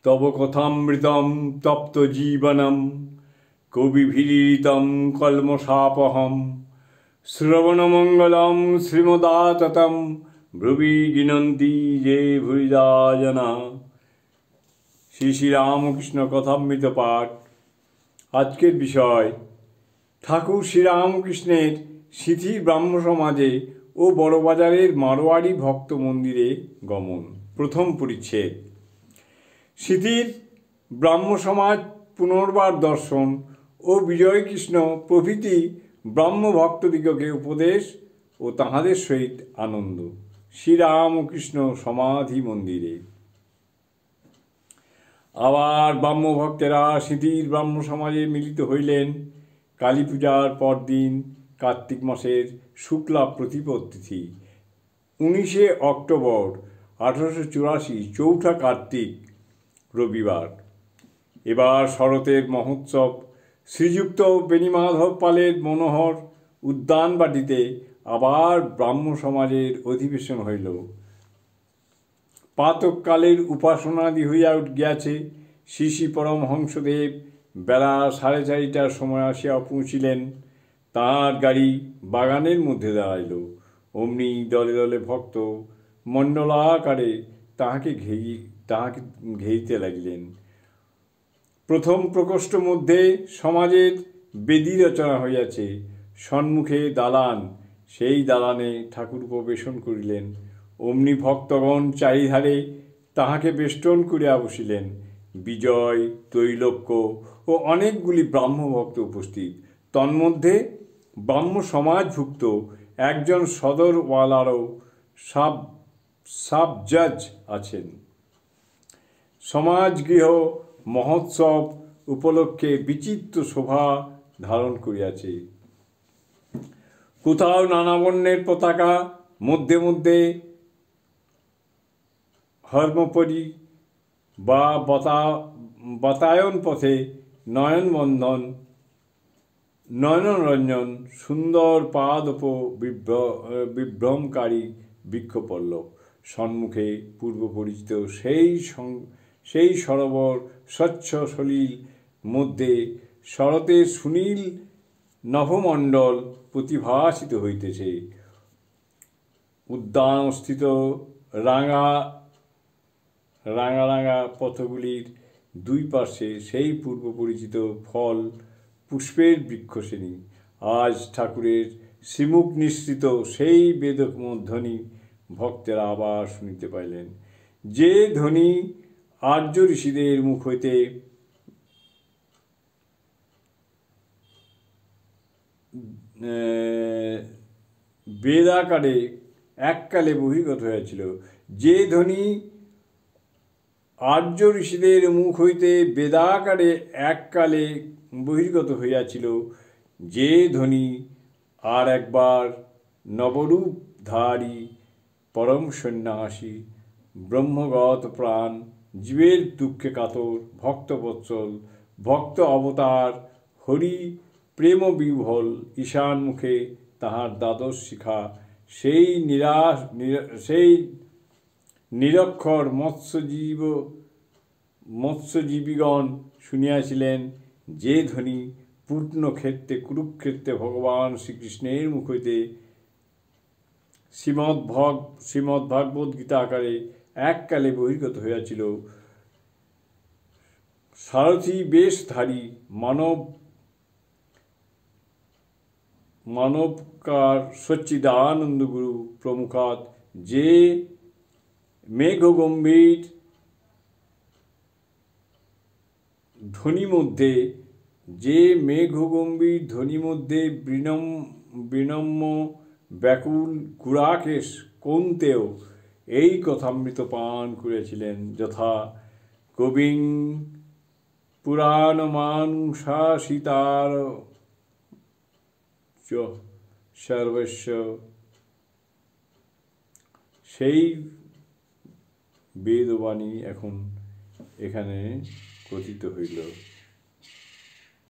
তব কথামৃতম তপ্ত জীবনম কবিভিরিতম কলমশাপহম শ্রবণমঙ্গলম শ্রীমদাততম ব্রবী গিনন্তি যে ভুরিদা জনা। শ্রী শ্রী রামকৃষ্ণ কথামৃত পাঠ। আজকের বিষয় ঠাকুর শ্রীরামকৃষ্ণের সিথি ব্রাহ্ম সমাজে ও বড়বাজারের মারোয়াড়ি ভক্ত মন্দিরে গমন। প্রথম পরিচ্ছেদ। সিথির ব্রাহ্ম সমাজ পুনর্বার দর্শন ও বিজয়কৃষ্ণ প্রভৃতি ব্রাহ্ম ভক্তদিগকে উপদেশ ও তাহাদের সহিত আনন্দ। শ্রীরামকৃষ্ণ সমাধি মন্দিরে। আবার ব্রাহ্মভক্তেরা সিথির ব্রাহ্ম সমাজে মিলিত হইলেন কালী পূজার পরদিন কার্তিক মাসের শুক্লা প্রতিপদ তিথি 19শে অক্টোবর 1884 চৌঠা কার্তিক রবিবার। এবার শরতের মহোৎসব শ্রীযুক্ত বেণীমাধব পালের মনোহর উদ্যানবাটিতে আবার ব্রাহ্ম সমাজের অধিবেশন হইল। প্রাতঃকালের উপাসনাদি হইয়া গিয়াছে। শ্রী শ্রী পরমহংসদেব বেলা 4:30টার সময় আসিয়া পৌঁছিলেন। তাঁর গাড়ি বাগানের মধ্যে দাঁড়াইল। অমনি দলে দলে ভক্ত মণ্ডলাকারে তাহাকে ঘেরিতে লাগিলেন। প্রথম প্রকোষ্ঠ মধ্যে সমাজের বেদী রচনা হইয়াছে। সম্মুখে দালান, সেই দালানে ঠাকুর উপবেশন করিলেন। অমনি ভক্তগণ চারিধারে তাহাকে বেষ্টন করিয়া বসিলেন। বিজয়, তৈলোক্য ও অনেকগুলি ব্রাহ্মভক্ত উপস্থিত। তন্মধ্যে ব্রাহ্ম সমাজভুক্ত একজন সদরওয়ালারও সাব জজ আছেন। সমাজগৃহ মহোৎসব উপলক্ষে বিচিত্র শোভা ধারণ করিয়াছে। কোথাও নানা বর্ণের পতাকা, মধ্যে মধ্যে হর্মপরি বা বাতায়ন পথে নয়নরঞ্জন সুন্দর পাদপ বিভ্রমকারী বৃক্ষপল্লব। সম্মুখে পূর্বপরিচিত সেই সরোবর স্বচ্ছ সলিল, মধ্যে শরতের সুনীল নভমণ্ডল প্রতিভাসিত হইতেছে। উদ্যানস্থিত রাঙা রাঙা পথগুলির দুই পার্শ্বে সেই পূর্ব পরিচিত ফল পুষ্পের বৃক্ষশ্রেণী। আজ ঠাকুরের শ্রীমুখ নিঃসৃত সেই বেদধ্বনি ভক্তেরা আবার শুনিতে পাইলেন, যে ধ্বনি আর্য ঋষিদের মুখ হইতে বেদাকারে এককালে বহির্গত হইয়াছিল। যে ধ্বনি আর্য ঋষিদের মুখ হইতে বেদাকারে এককালে বহির্গত হইয়াছিল, যে ধ্বনি আর একবার নবরূপধারী পরম সন্ন্যাসী ব্রহ্মগত প্রাণ জীবের দুঃখে কাতর ভক্তবৎসল ভক্ত অবতার হরি প্রেম বিহ্বল ঈশান মুখে তাহার দ্বাদশ শিখা সেই নিরক্ষর মৎস্যজীবীগণ শুনিয়াছিলেন, যে ধ্বনি পূর্ণক্ষেত্রে কুরুক্ষেত্রে ভগবান শ্রীকৃষ্ণের মুখ হইতে শ্রীমদ্ভাগবত গীতা আকারে এককালে বহির্গত হইয়াছিল। সারথী বেশধারী মানবকার সচ্চিদানন্দগুরু প্রমুখাৎ যে মেঘগম্ভীর ধ্বনি মধ্যে বিনম্র ব্যাকুল গুড়াকেশ কৌন্তেয় এই কথামৃত পান করিয়াছিলেন, যথা কবিং পুরাণমানুষাসিতার সর্বস্ব। সেই বেদবাণী এখন এখানে কথিত হইল।